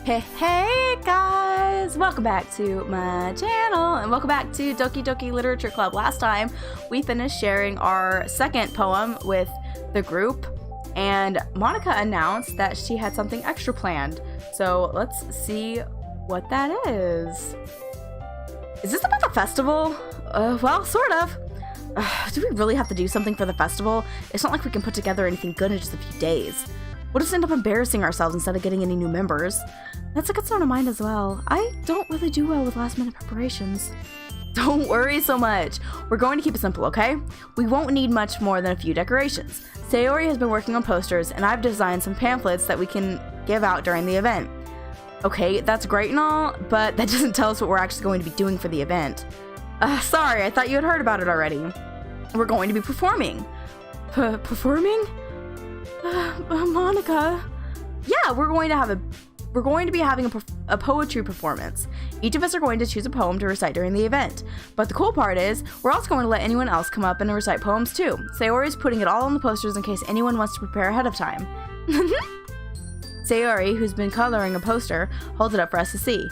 Hey guys! Welcome back to my channel and welcome back to Doki Doki Literature Club. Last time we finished sharing our second poem with the group and Monica announced that she had something extra planned. So let's see what that is. Is this about the festival? Well, sort of. Do we really have to do something for the festival? It's not like we can put together anything good in just a few days. We'll just end up embarrassing ourselves instead of getting any new members. That's a concern of mine as well. I don't really do well with last-minute preparations. Don't worry so much. We're going to keep it simple, okay? We won't need much more than a few decorations. Sayori has been working on posters, and I've designed some pamphlets that we can give out during the event. Okay, that's great and all, but that doesn't tell us what we're actually going to be doing for the event. Sorry, I thought you had heard about it already. We're going to be performing. Performing? Monica. Yeah, we're going to be having a poetry performance. Each of us are going to choose a poem to recite during the event. But the cool part is, we're also going to let anyone else come up and recite poems too. Sayori is putting it all on the posters in case anyone wants to prepare ahead of time. Sayori, who's been coloring a poster, holds it up for us to see.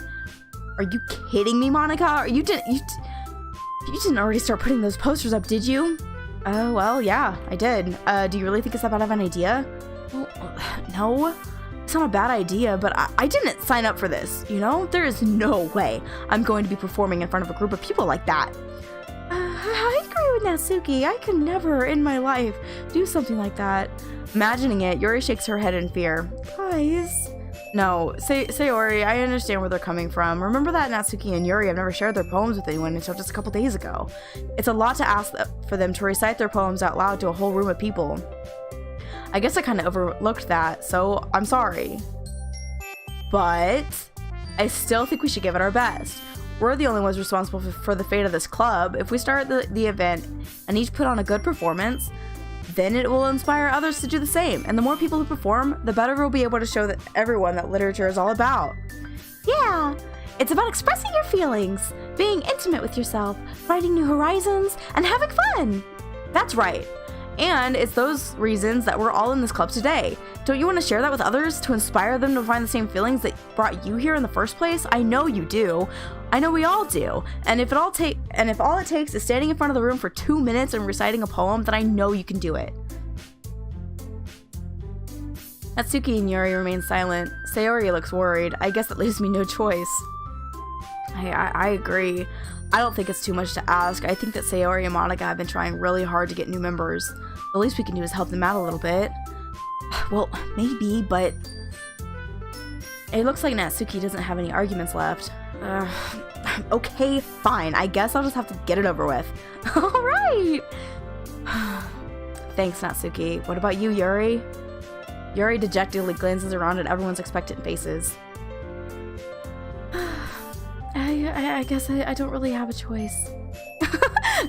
Are you kidding me, Monica? You didn't already start putting those posters up, did you? Well, yeah, I did. Do you really think it's that bad of an idea? Well, no. It's not a bad idea, but I didn't sign up for this, you know? There is no way I'm going to be performing in front of a group of people like that. I agree with Natsuki. I could never in my life do something like that. Imagining it, Yuri shakes her head in fear. Guys. No, Sayori, I understand where they're coming from. Remember that Natsuki and Yuri have never shared their poems with anyone until just a couple days ago. It's a lot to ask for them to recite their poems out loud to a whole room of people. I guess I kind of overlooked that, so I'm sorry. But I still think we should give it our best. We're the only ones responsible for the fate of this club. If we start the event and each put on a good performance, then it will inspire others to do the same. And the more people who perform, the better we'll be able to show everyone that literature is all about. Yeah, it's about expressing your feelings, being intimate with yourself, finding new horizons, and having fun. That's right. And it's those reasons that we're all in this club today. Don't you want to share that with others to inspire them to find the same feelings that brought you here in the first place? I know you do. I know we all do. And if all it takes is standing in front of the room for 2 minutes and reciting a poem, then I know you can do it. Natsuki and Yuri remain silent. Sayori looks worried. I guess that leaves me no choice. I agree. I don't think it's too much to ask. I think that Sayori and Monica have been trying really hard to get new members. The least we can do is help them out a little bit. Well, maybe, but it looks like Natsuki doesn't have any arguments left. Okay, fine. I guess I'll just have to get it over with. All right. Thanks, Natsuki. What about you, Yuri? Yuri dejectedly glances around at everyone's expectant faces. I guess I don't really have a choice.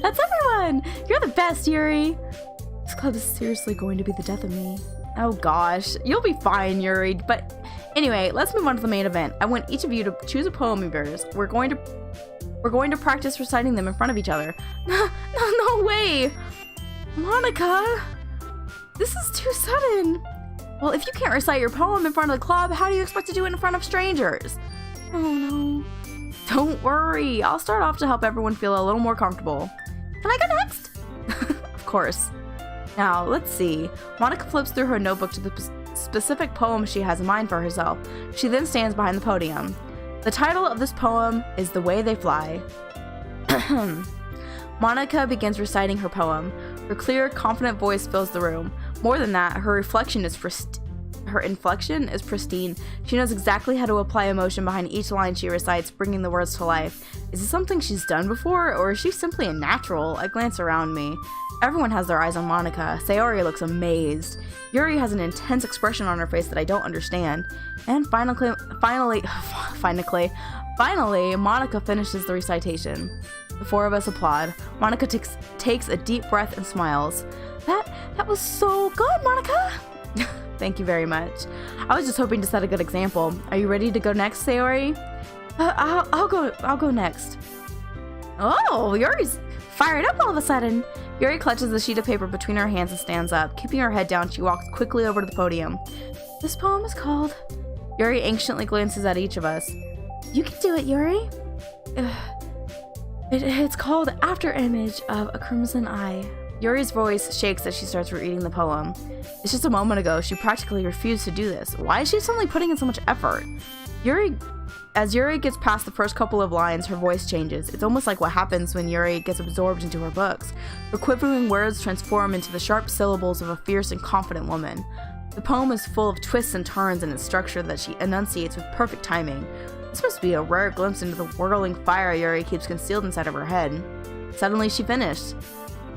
That's everyone! You're the best, Yuri! This club is seriously going to be the death of me. Oh gosh, you'll be fine, Yuri. But anyway, let's move on to the main event. I want each of you to choose a poem of yours. We're going to practice reciting them in front of each other. No way! Monica! This is too sudden! Well, if you can't recite your poem in front of the club, how do you expect to do it in front of strangers? Oh no. Don't worry, I'll start off to help everyone feel a little more comfortable. Can I go next? Of course. Now, let's see. Monica flips through her notebook to the specific poem she has in mind for herself. She then stands behind the podium. The title of this poem is The Way They Fly. Monica begins reciting her poem. Her clear, confident voice fills the room. More than that, her inflection is pristine. She knows exactly how to apply emotion behind each line she recites, bringing the words to life. Is this something she's done before, or is she simply a natural? I glance around me. Everyone has their eyes on Monica. Sayori looks amazed. Yuri has an intense expression on her face that I don't understand. And finally, Monica finishes the recitation. The four of us applaud. Monica takes a deep breath and smiles. That was so good, Monica! Thank you very much. I was just hoping to set a good example. Are you ready to go next, Sayori? I'll go next. Oh, Yuri's fired up all of a sudden. Yuri clutches the sheet of paper between her hands and stands up. Keeping her head down, she walks quickly over to the podium. This poem is called Yuri anxiously glances at each of us. You can do it, Yuri. It's called After Image of a Crimson Eye. Yuri's voice shakes as she starts reading the poem. It's just a moment ago she practically refused to do this. Why is she suddenly putting in so much effort? As Yuri gets past the first couple of lines, her voice changes. It's almost like what happens when Yuri gets absorbed into her books. Her quivering words transform into the sharp syllables of a fierce and confident woman. The poem is full of twists and turns in its structure that she enunciates with perfect timing. This must be a rare glimpse into the whirling fire Yuri keeps concealed inside of her head. Suddenly she finished.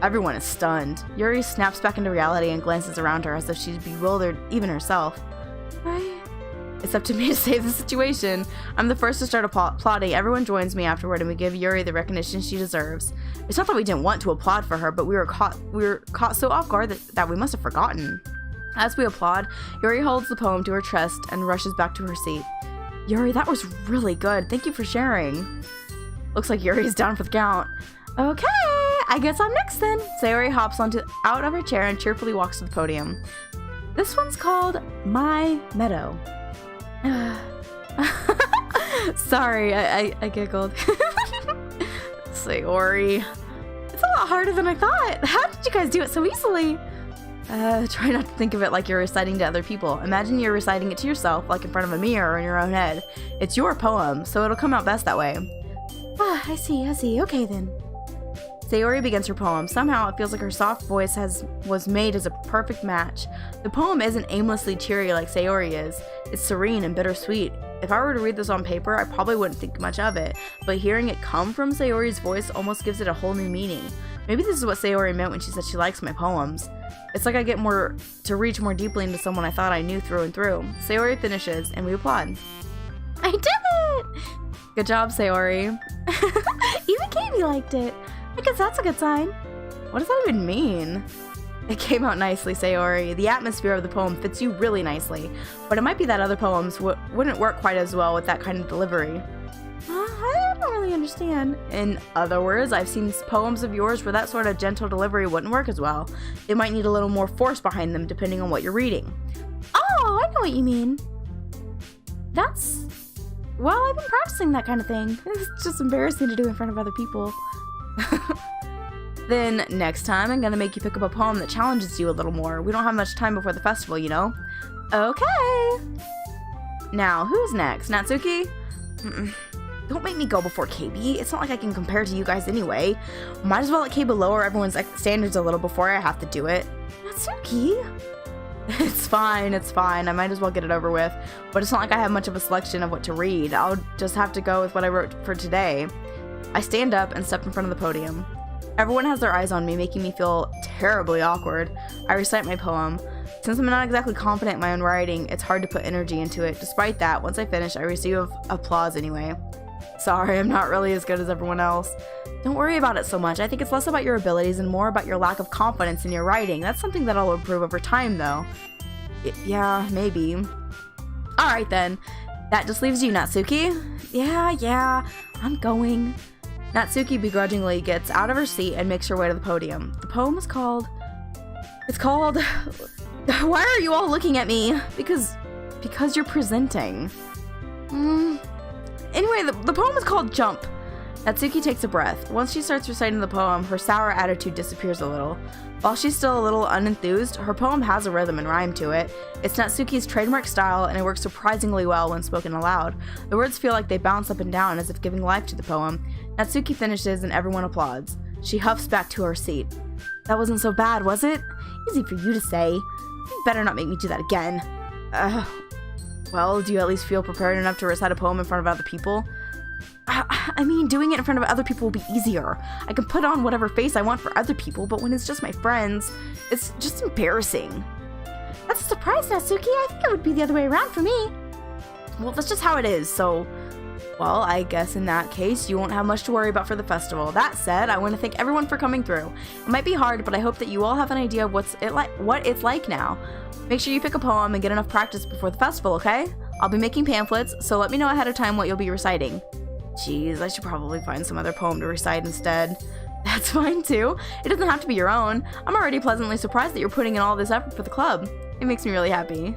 Everyone is stunned. Yuri snaps back into reality and glances around her as if she's bewildered even herself. It's up to me to save the situation. I'm the first to start applauding. Everyone joins me afterward and we give Yuri the recognition she deserves. It's not that we didn't want to applaud for her, but we were caught so off guard that we must have forgotten. As we applaud, Yuri holds the poem to her chest and rushes back to her seat. Yuri, that was really good. Thank you for sharing. Looks like Yuri's down for the count. Okay, I guess I'm next then. Sayori hops out of her chair and cheerfully walks to the podium. This one's called My Meadow. Sorry, I giggled. Sayori. It's a lot harder than I thought. How did you guys do it so easily? Try not to think of it like you're reciting to other people. Imagine you're reciting it to yourself, like in front of a mirror or in your own head. It's your poem, so it'll come out best that way. I see. Okay then. Sayori begins her poem. Somehow it feels like her soft voice was made as a perfect match. The poem isn't aimlessly cheery like Sayori is. It's serene and bittersweet. If I were to read this on paper, I probably wouldn't think much of it, but hearing it come from Sayori's voice almost gives it a whole new meaning. Maybe this is what Sayori meant when she said she likes my poems. It's like I get to reach more deeply into someone I thought I knew through and through. Sayori finishes, and we applaud. I did it! Good job, Sayori. Even Caeby liked it. I guess that's a good sign. What does that even mean? It came out nicely, Sayori. The atmosphere of the poem fits you really nicely, but it might be that other poems wouldn't work quite as well with that kind of delivery. I don't really understand. In other words, I've seen poems of yours where that sort of gentle delivery wouldn't work as well. They might need a little more force behind them depending on what you're reading. Oh, I know what you mean. Well, I've been practicing that kind of thing. It's just embarrassing to do in front of other people. Then next time I'm gonna make you pick up a poem that challenges you a little more. We don't have much time before the festival, you know? Okay. Now, who's next? Natsuki? Don't make me go before Caeby. It's not like I can compare to you guys anyway. Might as well let Caeby lower everyone's standards a little before I have to do it. Natsuki? It's fine. I might as well get it over with. But it's not like I have much of a selection of what to read. I'll just have to go with what I wrote for today. I stand up and step in front of the podium. Everyone has their eyes on me, making me feel terribly awkward. I recite my poem. Since I'm not exactly confident in my own writing, it's hard to put energy into it. Despite that, once I finish, I receive applause anyway. Sorry, I'm not really as good as everyone else. Don't worry about it so much. I think it's less about your abilities and more about your lack of confidence in your writing. That's something that I'll improve over time, though. Yeah, maybe. Alright then. That just leaves you, Natsuki. Yeah, I'm going. Natsuki begrudgingly gets out of her seat and makes her way to the podium. The poem is called... Why are you all looking at me? Because you're presenting. Anyway, the poem is called Jump. Natsuki takes a breath. Once she starts reciting the poem, her sour attitude disappears a little. While she's still a little unenthused, her poem has a rhythm and rhyme to it. It's Natsuki's trademark style, and it works surprisingly well when spoken aloud. The words feel like they bounce up and down as if giving life to the poem. Natsuki finishes and everyone applauds. She huffs back to her seat. That wasn't so bad, was it? Easy for you to say. You better not make me do that again. Well, do you at least feel prepared enough to recite a poem in front of other people? I mean, doing it in front of other people will be easier. I can put on whatever face I want for other people, but when it's just my friends, it's just embarrassing. That's a surprise, Natsuki. I think it would be the other way around for me. Well, that's just how it is, so... Well, I guess in that case, you won't have much to worry about for the festival. That said, I want to thank everyone for coming through. It might be hard, but I hope that you all have an idea of what it's like now. Make sure you pick a poem and get enough practice before the festival, okay? I'll be making pamphlets, so let me know ahead of time what you'll be reciting. Jeez, I should probably find some other poem to recite instead. That's fine too. It doesn't have to be your own. I'm already pleasantly surprised that you're putting in all this effort for the club. It makes me really happy.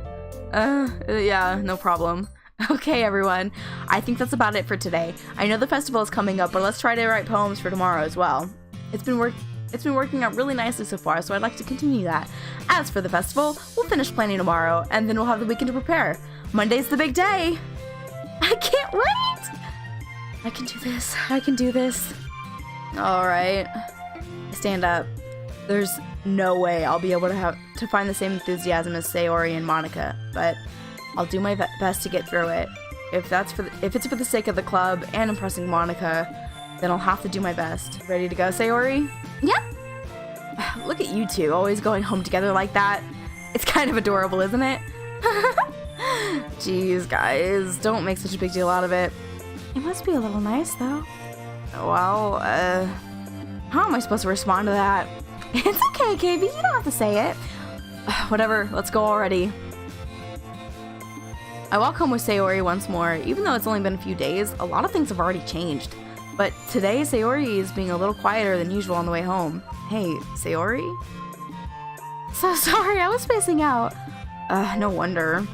Yeah, no problem. Okay, everyone. I think that's about it for today. I know the festival is coming up, but let's try to write poems for tomorrow as well. It's been working out really nicely so far, so I'd like to continue that. As for the festival, we'll finish planning tomorrow, and then we'll have the weekend to prepare. Monday's the big day. I can't wait! I can do this. I can do this. Alright. Stand up. There's no way I'll be able to find the same enthusiasm as Sayori and Monica, but I'll do my best to get through it. If it's for the sake of the club and impressing Monica, then I'll have to do my best. Ready to go, Sayori? Yep. Look at you two, always going home together like that. It's kind of adorable, isn't it? Jeez, guys, don't make such a big deal out of it. It must be a little nice, though. Well, how am I supposed to respond to that? It's okay, Caeby, you don't have to say it. Whatever, let's go already. I walk home with Sayori once more. Even though it's only been a few days, a lot of things have already changed. But today, Sayori is being a little quieter than usual on the way home. Hey, Sayori? So sorry, I was spacing out. No wonder.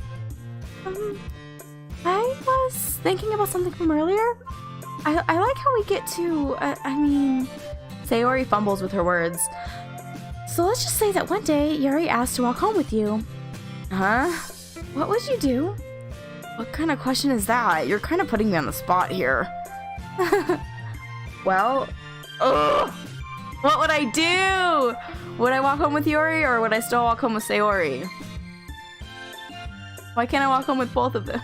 I was thinking about something from earlier. I like how we get to, Sayori fumbles with her words. So let's just say that one day, Yuri asked to walk home with you. Huh? What would you do? What kind of question is that? You're kind of putting me on the spot here. Well, what would I do? Would I walk home with Yuri or would I still walk home with Sayori? Why can't I walk home with both of them?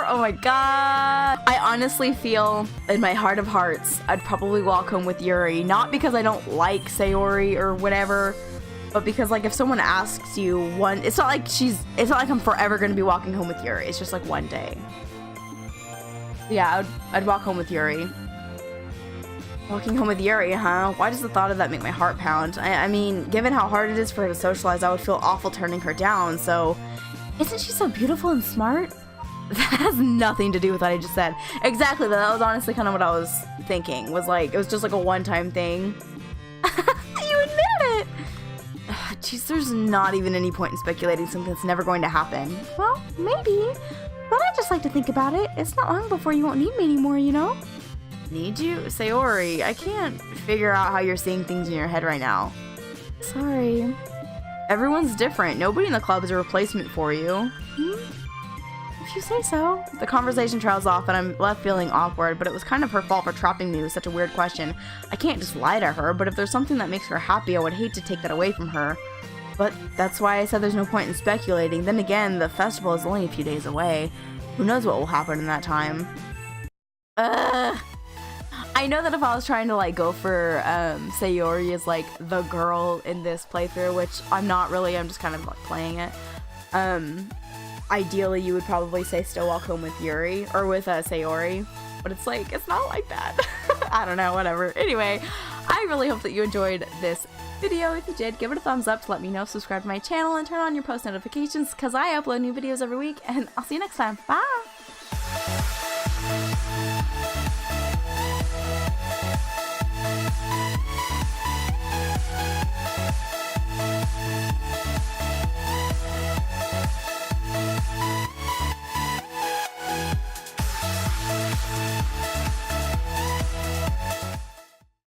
Oh my god. I honestly feel in my heart of hearts, I'd probably walk home with Yuri. Not because I don't like Sayori or whatever, but because like if someone asks you it's not like I'm forever going to be walking home with Yuri. It's just like one day. Yeah, I'd walk home with Yuri. Walking home with Yuri, huh? Why does the thought of that make my heart pound? I mean, given how hard it is for her to socialize, I would feel awful turning her down, so... Isn't she so beautiful and smart? That has nothing to do with what I just said. Exactly, that was honestly kind of what I was thinking. It was just like a one-time thing. You admitted it! Jeez, there's not even any point in speculating something that's never going to happen. Well, maybe. But I just like to think about it. It's not long before you won't need me anymore, you know? Need you? Sayori, I can't figure out how you're seeing things in your head right now. Sorry. Everyone's different. Nobody in the club is a replacement for you. If you say so. The conversation trails off and I'm left feeling awkward, but it was kind of her fault for trapping me with such a weird question. I can't just lie to her, but if there's something that makes her happy, I would hate to take that away from her. But that's why I said there's no point in speculating. Then again, the festival is only a few days away. Who knows what will happen in that time? I know that if I was trying to like go for Sayori as like the girl in this playthrough, which I'm not really, I'm just kind of like playing it. Ideally you would probably say still walk home with Yuri or with Sayori, but it's like, it's not like that. I don't know, whatever. Anyway, I really hope that you enjoyed this video. If you did, give it a thumbs up to let me know, subscribe to my channel, and turn on your post notifications because I upload new videos every week, and I'll see you next time. Bye!